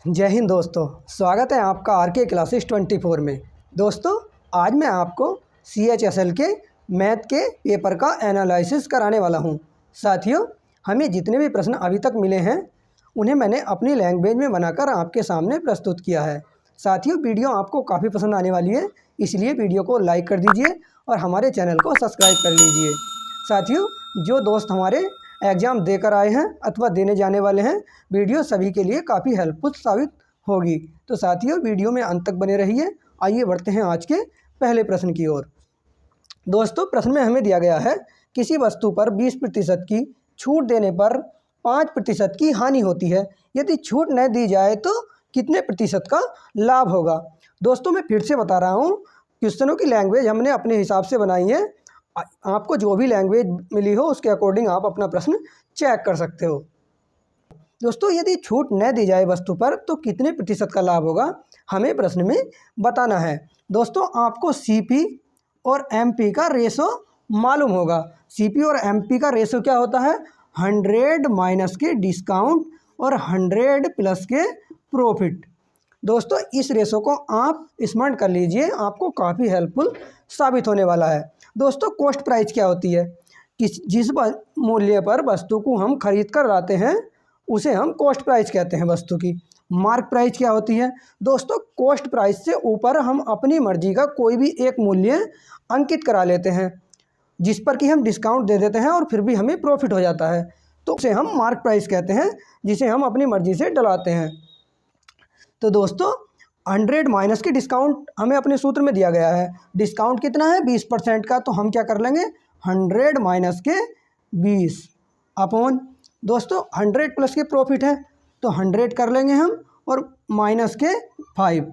जय हिंद दोस्तों, स्वागत है आपका आरके क्लासेस 24 में। दोस्तों, आज मैं आपको CHSL के मैथ के पेपर का एनालिसिस कराने वाला हूं। साथियों, हमें जितने भी प्रश्न अभी तक मिले हैं उन्हें मैंने अपनी लैंग्वेज में बनाकर आपके सामने प्रस्तुत किया है। साथियों, वीडियो आपको काफ़ी पसंद आने वाली है, इसलिए वीडियो को लाइक कर दीजिए और हमारे चैनल को सब्सक्राइब कर लीजिए। साथियों, जो दोस्त हमारे एग्ज़ाम देकर आए हैं अथवा देने जाने वाले हैं, वीडियो सभी के लिए काफ़ी हेल्पफुल साबित होगी। तो साथियों, वीडियो में अंत तक बने रहिए। आइए बढ़ते हैं आज के पहले प्रश्न की ओर। दोस्तों, प्रश्न में हमें दिया गया है किसी वस्तु पर 20% की छूट देने पर 5% की हानि होती है। यदि छूट न दी जाए तो कितने प्रतिशत का लाभ होगा। दोस्तों, मैं फिर से बता रहा हूँ, क्वेश्चनों की लैंग्वेज हमने अपने हिसाब से बनाई है। आपको जो भी लैंग्वेज मिली हो उसके अकॉर्डिंग आप अपना प्रश्न चेक कर सकते हो। दोस्तों, यदि छूट न दी जाए वस्तु पर तो कितने प्रतिशत का लाभ होगा, हमें प्रश्न में बताना है। दोस्तों, आपको CP और MP का रेशो मालूम होगा। CP और MP का रेशो क्या होता है? 100 माइनस के डिस्काउंट और 100 प्लस के प्रॉफिट। दोस्तों, इस रेशो को आप स्मरण कर लीजिए, आपको काफ़ी हेल्पफुल साबित होने वाला है। दोस्तों, कॉस्ट प्राइस क्या होती है? जिस मूल्य पर वस्तु को हम खरीद कर लाते हैं उसे हम कॉस्ट प्राइस कहते हैं वस्तु की। मार्क प्राइस क्या होती है? दोस्तों, कॉस्ट प्राइस से ऊपर हम अपनी मर्जी का कोई भी एक मूल्य अंकित करा लेते हैं, जिस पर कि हम डिस्काउंट दे देते हैं और फिर भी हमें प्रॉफिट हो जाता है, तो उसे हम मार्क प्राइस कहते हैं, जिसे हम अपनी मर्जी से डलाते हैं। तो दोस्तों, 100 माइनस के डिस्काउंट हमें अपने सूत्र में दिया गया है। डिस्काउंट कितना है? 20% का। तो हम क्या कर लेंगे? 100 माइनस के 20 अपॉन, दोस्तों 100 प्लस के प्रॉफिट है तो 100 कर लेंगे हम और माइनस के 5।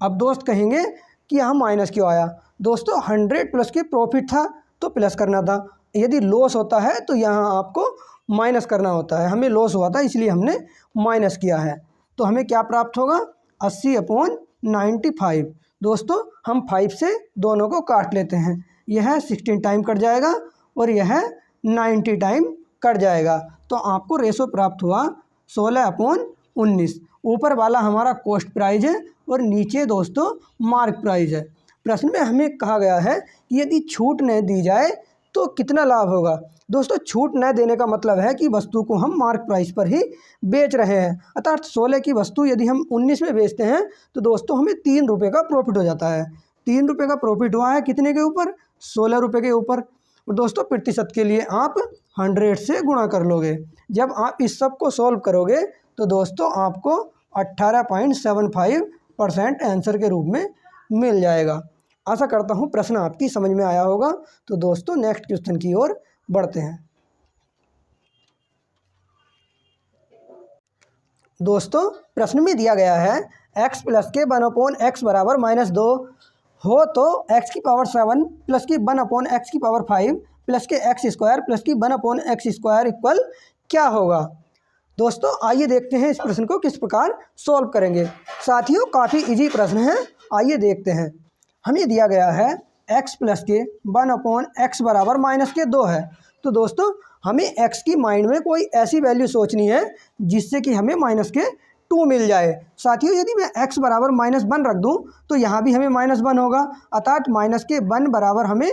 अब दोस्त कहेंगे कि यहाँ माइनस क्यों आया? दोस्तों, 100 प्लस के प्रॉफिट था तो प्लस करना था। यदि लॉस होता है तो यहाँ आपको माइनस करना होता है। हमें लॉस हुआ था इसलिए हमने माइनस किया है। तो हमें क्या प्राप्त होगा? 80/95। दोस्तों, हम 5 से दोनों को काट लेते हैं। यह 16 टाइम कट जाएगा और यह 90 टाइम कट जाएगा। तो आपको रेशो प्राप्त हुआ 16/19। ऊपर वाला हमारा कॉस्ट प्राइस है और नीचे दोस्तों मार्क प्राइस है। प्रश्न में हमें कहा गया है कि यदि छूट न दी जाए तो कितना लाभ होगा। दोस्तों, छूट न देने का मतलब है कि वस्तु को हम मार्क प्राइस पर ही बेच रहे हैं। अर्थात 16 की वस्तु यदि हम 19 में बेचते हैं तो दोस्तों हमें 3 रुपये का प्रॉफिट हो जाता है। 3 रुपये का प्रॉफिट हुआ है कितने के ऊपर? 16 रुपये के ऊपर। और दोस्तों, प्रतिशत के लिए आप 100 से गुणा कर लोगे। जब आप इस सब को सॉल्व करोगे तो दोस्तों आपको 18.75% आंसर के रूप में मिल जाएगा। आशा करता हूँ प्रश्न आपकी समझ में आया होगा। तो दोस्तों, नेक्स्ट क्वेश्चन की ओर बढ़ते हैं। दोस्तों, प्रश्न में दिया गया है x प्लस के 1/x बराबर -2 हो तो x की पावर 7 प्लस की 1/x की पावर 5 प्लस के x² प्लस की 1/x² इक्वल क्या होगा। दोस्तों, आइए देखते हैं इस प्रश्न को किस प्रकार सॉल्व करेंगे। साथियों, काफ़ी इजी प्रश्न है, आइए देखते हैं। हमें दिया गया है x प्लस के 1/x बराबर -2 है। तो दोस्तों, हमें x की माइंड में कोई ऐसी वैल्यू सोचनी है जिससे कि हमें -2 मिल जाए। साथियों, यदि मैं x बराबर -1 रख दूं तो यहाँ भी हमें -1 होगा, अर्थात -1 बराबर हमें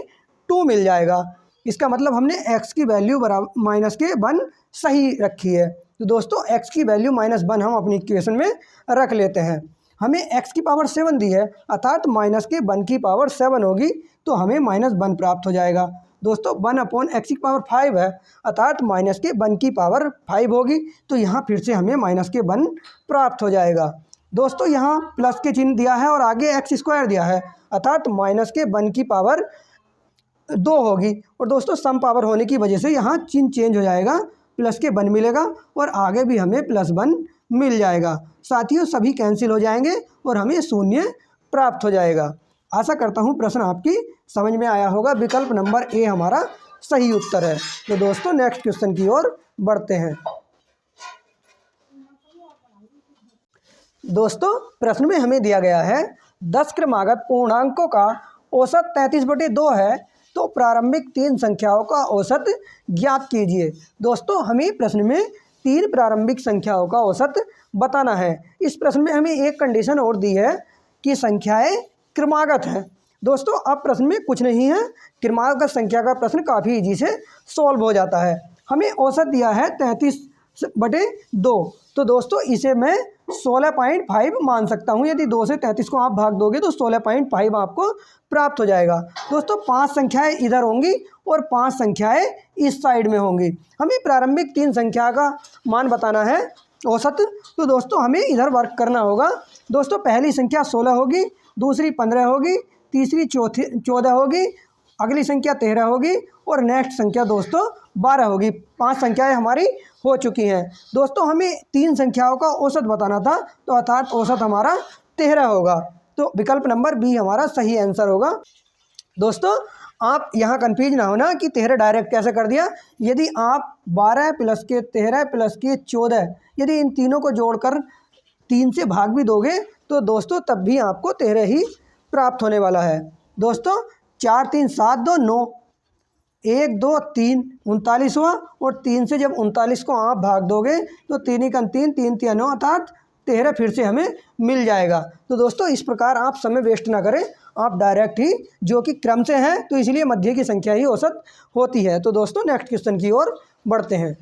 2 मिल जाएगा। इसका मतलब हमने x की वैल्यू बराबर -1 सही रखी है। तो दोस्तों, x की वैल्यू -1 हम अपनी इक्वेशन में रख लेते हैं। हमें x की पावर 7 दी है, अर्थात -1 की पावर 7 होगी तो हमें -1 प्राप्त हो जाएगा। दोस्तों, 1/x की पावर 5 है, अर्थात -1 की पावर 5 होगी तो यहाँ फिर से हमें -1 प्राप्त हो जाएगा। दोस्तों, यहाँ प्लस के चिन्ह दिया है और आगे x² दिया है, अर्थात -1 की पावर 2 होगी। और दोस्तों, सम पावर होने की वजह से यहाँ चिन्ह चेंज हो जाएगा, +1 मिलेगा और आगे भी हमें +1 मिल जाएगा। साथियों, सभी कैंसिल हो जाएंगे और हमें 0 प्राप्त हो जाएगा। आशा करता हूँ प्रश्न आपकी समझ में आया होगा। विकल्प नंबर ए हमारा सही उत्तर है। तो दोस्तों, नेक्स्ट क्वेश्चन की ओर बढ़ते हैं। दोस्तों, प्रश्न में हमें दिया गया है 10 क्रमागत पूर्णांकों का औसत 33/2 है तो प्रारंभिक 3 संख्याओं का औसत ज्ञात कीजिए। दोस्तों, हमें प्रश्न में तीन प्रारंभिक संख्याओं का औसत बताना है। इस प्रश्न में हमें एक कंडीशन और दी है कि संख्याएं क्रमागत हैं। दोस्तों अब प्रश्न में कुछ नहीं है, क्रमागत संख्या का प्रश्न काफ़ी इजी से सॉल्व हो जाता है। हमें औसत दिया है 33/2, तो दोस्तों इसे मैं 16.5 मान सकता हूँ। यदि 2 से 33 को आप भाग दोगे तो 16.5 आपको प्राप्त हो जाएगा। दोस्तों 5 संख्याएं इधर होंगी और 5 संख्याएं इस साइड में होंगी। हमें प्रारंभिक 3 संख्या का मान बताना है औसत, तो दोस्तों हमें इधर वर्क करना होगा। दोस्तों पहली संख्या 16 होगी, दूसरी 15 होगी, तीसरी 14 होगी, अगली संख्या 13 होगी और नेक्स्ट संख्या दोस्तों 12 होगी। 5 संख्याएं हमारी हो चुकी हैं। दोस्तों हमें 3 संख्याओं का औसत बताना था, तो अर्थात औसत हमारा 13 होगा। तो विकल्प नंबर बी हमारा सही आंसर होगा। दोस्तों आप यहाँ कन्फ्यूज ना होना कि 13 डायरेक्ट कैसे कर दिया। यदि आप 12 + के 13 + के 14 यदि इन तीनों को जोड़कर 3 से भाग भी दोगे तो दोस्तों तब भी आपको 13 ही प्राप्त होने वाला है। दोस्तों 4 3 7 2 9, 1 2 3 39 हुआ और 3 से जब 39 को आप भाग दोगे तो 3 × 3 3 3 9 अर्थात 13 फिर से हमें मिल जाएगा। तो दोस्तों इस प्रकार आप समय वेस्ट ना करें, आप डायरेक्ट ही, जो कि क्रम से हैं तो इसलिए मध्य की संख्या ही औसत होती है। तो दोस्तों नेक्स्ट क्वेश्चन की ओर बढ़ते हैं।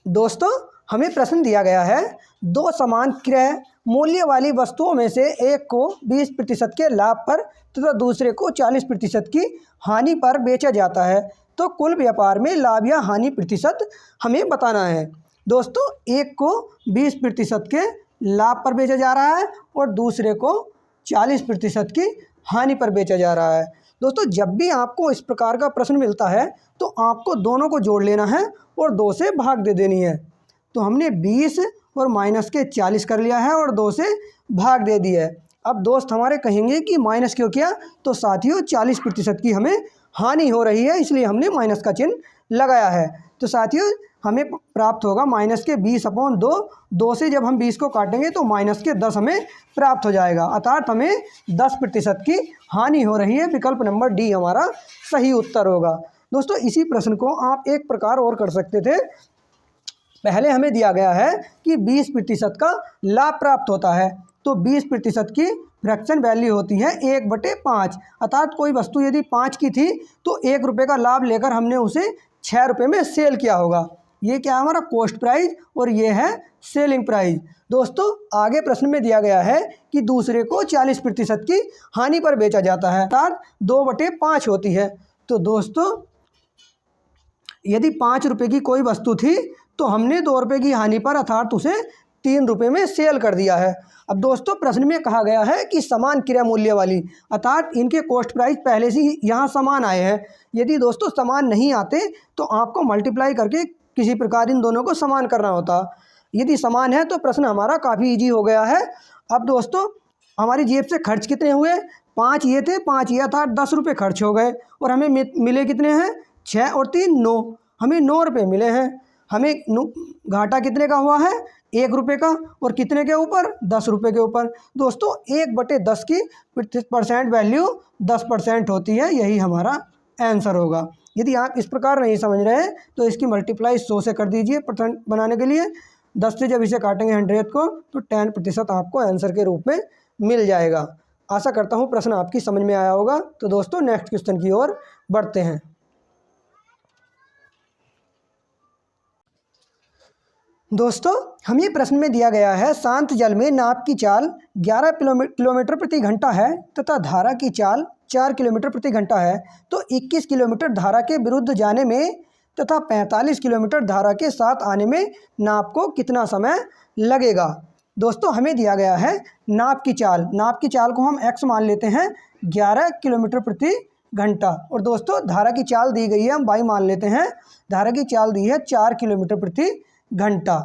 दोस्तों हमें प्रश्न दिया गया है, 2 समान क्रय मूल्य वाली वस्तुओं में से एक को 20% के लाभ पर तथा दूसरे को 40% की हानि पर बेचा जाता है, तो कुल व्यापार में लाभ या हानि प्रतिशत हमें बताना है। दोस्तों एक को 20% के लाभ पर बेचा जा रहा है और दूसरे को 40% की हानि पर बेचा जा रहा है। दोस्तों जब भी आपको इस प्रकार का प्रश्न मिलता है तो आपको दोनों को जोड़ लेना है और 2 से भाग दे देनी है। तो हमने 20 और माइनस के 40 कर लिया है और 2 से भाग दे दी है। अब दोस्त हमारे कहेंगे कि माइनस क्यों किया, तो साथियों 40% की हमें हानि हो रही है इसलिए हमने माइनस का चिन्ह लगाया है। तो साथियों हमें प्राप्त होगा माइनस के 20/2। 2 से जब हम 20 को काटेंगे तो माइनस के 10 हमें प्राप्त हो जाएगा, अर्थात हमें 10% की हानि हो रही है। विकल्प नंबर डी हमारा सही उत्तर होगा। दोस्तों इसी प्रश्न को आप एक प्रकार और कर सकते थे। पहले हमें दिया गया है कि 20% का लाभ प्राप्त होता है, तो 20% की फ्रैक्शन वैल्यू होती है 1/5, अर्थात कोई वस्तु यदि 5 की थी तो 1 रुपये का लाभ लेकर हमने उसे 6 रुपये में सेल किया होगा। ये क्या है हमारा कॉस्ट प्राइस और ये है सेलिंग प्राइस। दोस्तों आगे प्रश्न में दिया गया है कि दूसरे को 40% की हानि पर बेचा जाता है, अर्थात 2/5 होती है। तो दोस्तों यदि 5 रुपये की कोई वस्तु थी तो हमने 2 रुपये की हानि पर अर्थात उसे 3 रुपये में सेल कर दिया है। अब दोस्तों प्रश्न में कहा गया है कि समान क्रय मूल्य वाली, अर्थात इनके कॉस्ट प्राइस पहले से ही यहाँ समान आए हैं। यदि दोस्तों समान नहीं आते तो आपको मल्टीप्लाई करके किसी प्रकार इन दोनों को समान करना होता। यदि समान है तो प्रश्न हमारा काफ़ी ईजी हो गया है। अब दोस्तों हमारी जेब से खर्च कितने हुए, 5 ये थे, 5 ये अर्थात 10 रुपये खर्च हो गए और हमें मिले कितने हैं, 6 और 3 9, हमें 9 रुपये मिले हैं। हमें घाटा कितने का हुआ है, 1 रुपये का, और कितने के ऊपर, 10 रुपये के ऊपर। दोस्तों 1/10 की % वैल्यू 10% होती है, यही हमारा आंसर होगा। यदि आप इस प्रकार नहीं समझ रहे हैं तो इसकी मल्टीप्लाई 100 से कर दीजिए % बनाने के लिए। 10 से जब इसे काटेंगे 100 को तो 10% आपको आंसर के रूप में मिल जाएगा। आशा करता हूँ प्रश्न आपकी समझ में आया होगा। तो दोस्तों नेक्स्ट क्वेश्चन की ओर बढ़ते हैं। दोस्तों हमें प्रश्न में दिया गया है, शांत जल में नाव की चाल 11 किलोमीटर प्रति घंटा है तथा धारा की चाल 4 किलोमीटर प्रति घंटा है, तो 21 किलोमीटर धारा के विरुद्ध जाने में तथा 45 किलोमीटर धारा के साथ आने में नाव को कितना समय लगेगा। दोस्तों हमें दिया गया है नाव की चाल को हम x मान लेते हैं 11 किलोमीटर प्रति घंटा, और दोस्तों धारा की चाल दी गई है, हम y मान लेते हैं, धारा की चाल दी है 4 किलोमीटर प्रति घंटा।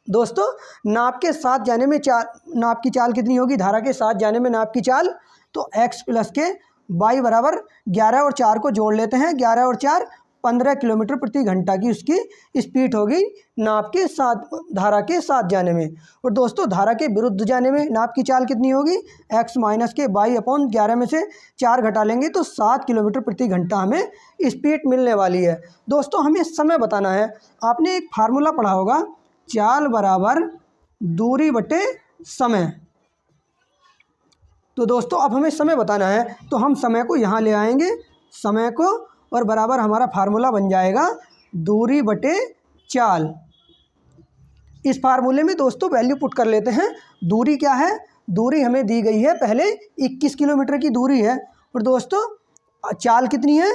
दोस्तों नाव के साथ जाने में नाव की चाल कितनी होगी, धारा के साथ जाने में नाव की चाल, तो x + के y बराबर 11 और 4 को जोड़ लेते हैं, 11 और 4 15 किलोमीटर प्रति घंटा की उसकी स्पीड होगी नाव के साथ, धारा के साथ जाने में। और दोस्तों धारा के विरुद्ध जाने में नाव की चाल कितनी होगी, x माइनस के 22/11 में से 4 घटा लेंगे तो 7 किलोमीटर प्रति घंटा हमें स्पीड मिलने वाली है। दोस्तों हमें समय बताना है। आपने एक फार्मूला पढ़ा होगा, चाल बराबर दूरी बटे समय। तो दोस्तों अब हमें समय बताना है, तो हम समय को यहाँ ले आएंगे, समय को, और बराबर हमारा फार्मूला बन जाएगा दूरी बटे चाल। इस फार्मूले में दोस्तों वैल्यू पुट कर लेते हैं। दूरी क्या है, दूरी हमें दी गई है पहले 21 किलोमीटर की दूरी है। और दोस्तों चाल कितनी है,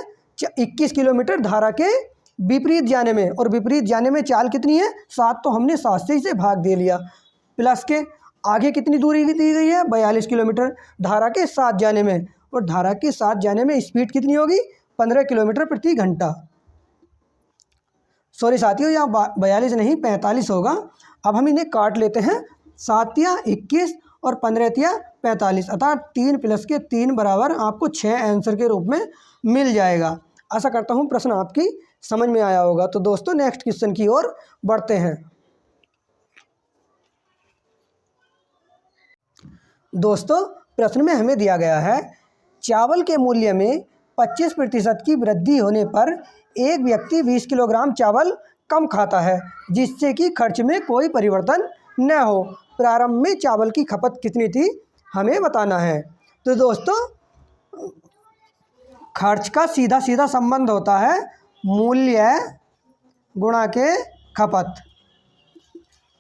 21 किलोमीटर धारा के विपरीत जाने में, और विपरीत जाने में चाल कितनी है 7, तो हमने 7 से इसे भाग दे लिया। प्लस के आगे कितनी दूरी दी गई है 42 किलोमीटर धारा के साथ जाने में, और धारा के साथ जाने में स्पीड कितनी होगी 15 किलोमीटर प्रति घंटा। सॉरी साथियों, यहाँ 42 नहीं 45 होगा। अब हम इन्हें काट लेते हैं, 7 या 21 और 15 या 45, अर्थात 3 प्लस के 3 बराबर आपको 6 आंसर के रूप में मिल जाएगा। आशा करता हूँ प्रश्न आपकी समझ में आया होगा। तो दोस्तों नेक्स्ट क्वेश्चन की ओर बढ़ते हैं। दोस्तों प्रश्न में हमें दिया गया है, चावल के मूल्य में 25% की वृद्धि होने पर एक व्यक्ति 20 किलोग्राम चावल कम खाता है, जिससे कि खर्च में कोई परिवर्तन न हो। प्रारंभ में चावल की खपत कितनी थी, हमें बताना है। तो दोस्तों खर्च का सीधा सीधा संबंध होता है मूल्य गुणा के खपत।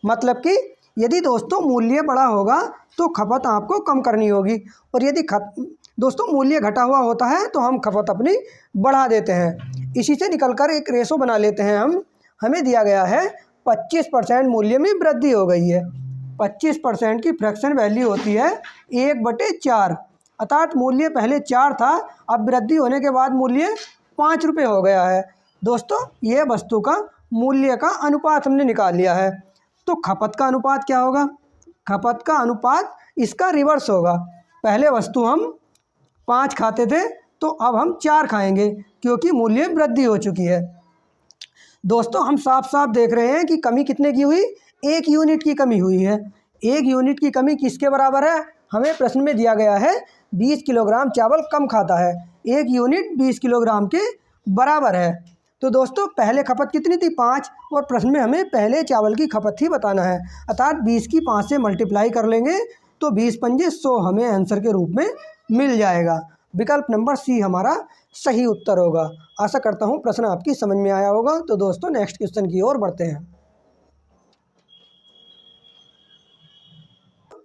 मतलब कि यदि दोस्तों मूल्य बड़ा होगा तो खपत आपको कम करनी होगी, और यदि दोस्तों मूल्य घटा हुआ होता है तो हम खपत अपनी बढ़ा देते हैं। इसी से निकलकर एक रेशो बना लेते हैं हम। हमें दिया गया है 25% मूल्य में वृद्धि हो गई है। 25% की फ्रैक्शन वैल्यू होती है 1/4, अर्थात मूल्य पहले 4 था, अब वृद्धि होने के बाद मूल्य 5 रुपये हो गया है। दोस्तों ये वस्तु का मूल्य का अनुपात हमने निकाल लिया है। तो खपत का अनुपात क्या होगा, खपत का अनुपात इसका रिवर्स होगा। पहले वस्तु हम 5 खाते थे तो अब हम 4 खाएंगे, क्योंकि मूल्य वृद्धि हो चुकी है। दोस्तों हम साफ साफ देख रहे हैं कि कमी कितने की हुई, 1 यूनिट की कमी हुई है। 1 यूनिट की कमी किसके बराबर है, हमें प्रश्न में दिया गया है 20 किलोग्राम चावल कम खाता है, 1 यूनिट 20 किलोग्राम के बराबर है। तो दोस्तों पहले खपत कितनी थी 5, और प्रश्न में हमें पहले चावल की खपत ही बताना है, अर्थात 20 की 5 से मल्टीप्लाई कर लेंगे तो 20 पंजे 100 हमें आंसर के रूप में मिल जाएगा। विकल्प नंबर सी हमारा सही उत्तर होगा। आशा करता हूँ प्रश्न आपकी समझ में आया होगा। तो दोस्तों नेक्स्ट क्वेश्चन की ओर बढ़ते हैं।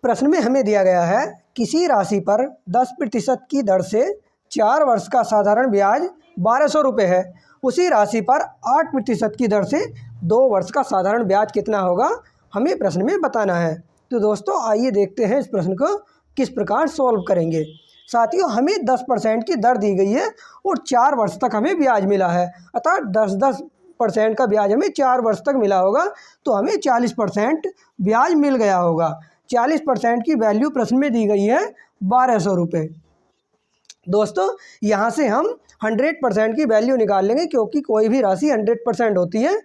प्रश्न में हमें दिया गया है, किसी राशि पर 10% की दर से 4 वर्ष का साधारण ब्याज 1200 रुपये है, उसी राशि पर 8% की दर से 2 वर्ष का साधारण ब्याज कितना होगा, हमें प्रश्न में बताना है। तो दोस्तों आइए देखते हैं इस प्रश्न को किस प्रकार सॉल्व करेंगे। साथियों हमें 10% की दर दी गई है और 4 वर्ष तक हमें ब्याज मिला है, अर्थात 10% का ब्याज हमें 4 वर्ष तक मिला होगा, तो हमें 40% ब्याज मिल गया होगा। 40% की वैल्यू प्रश्न में दी गई है 1200 रुपये। दोस्तों यहाँ से हम 100% की वैल्यू निकाल लेंगे, क्योंकि कोई भी राशि 100% होती है।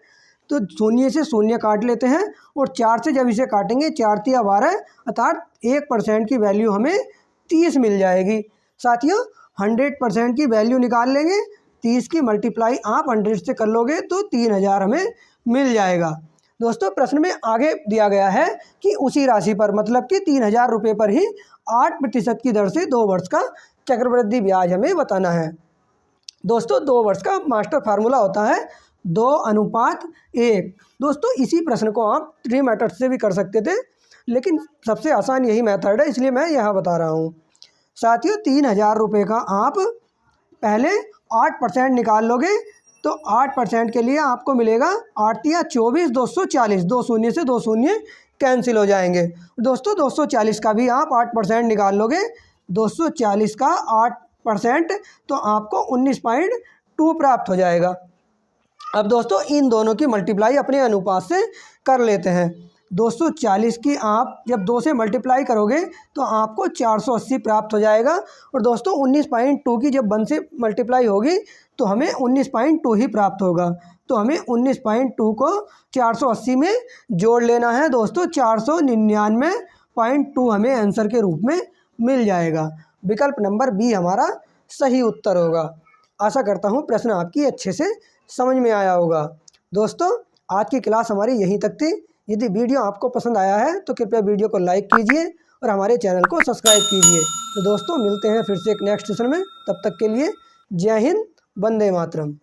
तो शून्य से शून्य काट लेते हैं, और 4 से जब इसे काटेंगे 4 तिया 12, अर्थात 1% की वैल्यू हमें 30 मिल जाएगी। साथियों 100% की वैल्यू निकाल लेंगे, 30 की मल्टीप्लाई आप 100 से कर लोगे तो 3000 हमें मिल जाएगा। दोस्तों प्रश्न में आगे दिया गया है कि उसी राशि पर, मतलब कि 3000 रुपये पर ही 8% की दर से 2 वर्ष का चक्रवृद्धि ब्याज हमें बताना है। दोस्तों 2 वर्ष का मास्टर फार्मूला होता है 2:1। दोस्तों इसी प्रश्न को आप 3 मेथड से भी कर सकते थे, लेकिन सबसे आसान यही मेथड है, इसलिए मैं यहाँ बता रहा हूँ। साथियों 3000 रुपये का आप पहले 8% निकाल लोगे, तो 8% के लिए आपको मिलेगा 8 या 24, 240, 2 शून्य से 2 शून्य कैंसिल हो जाएंगे। दोस्तों 240 का भी आप 8% निकाल लोगे, 240 का 8%, तो आपको 19.2 प्राप्त हो जाएगा। अब दोस्तों इन दोनों की मल्टीप्लाई अपने अनुपात से कर लेते हैं। 240 की आप जब 2 से मल्टीप्लाई करोगे तो आपको 480 प्राप्त हो जाएगा, और दोस्तों 19.2 की जब 1 से मल्टीप्लाई होगी तो हमें 19.2 ही प्राप्त होगा। तो हमें 19.2 को 480 में जोड़ लेना है दोस्तों। 499.2 हमें आंसर के रूप में मिल जाएगा। विकल्प नंबर बी हमारा सही उत्तर होगा। आशा करता हूँ प्रश्न आपकी अच्छे से समझ में आया होगा। दोस्तों आज की क्लास हमारी यहीं तक थी। यदि वीडियो आपको पसंद आया है तो कृपया वीडियो को लाइक कीजिए और हमारे चैनल को सब्सक्राइब कीजिए। तो दोस्तों मिलते हैं फिर से एक नेक्स्ट सेशन में। तब तक के लिए जय हिंद, वंदे मातरम।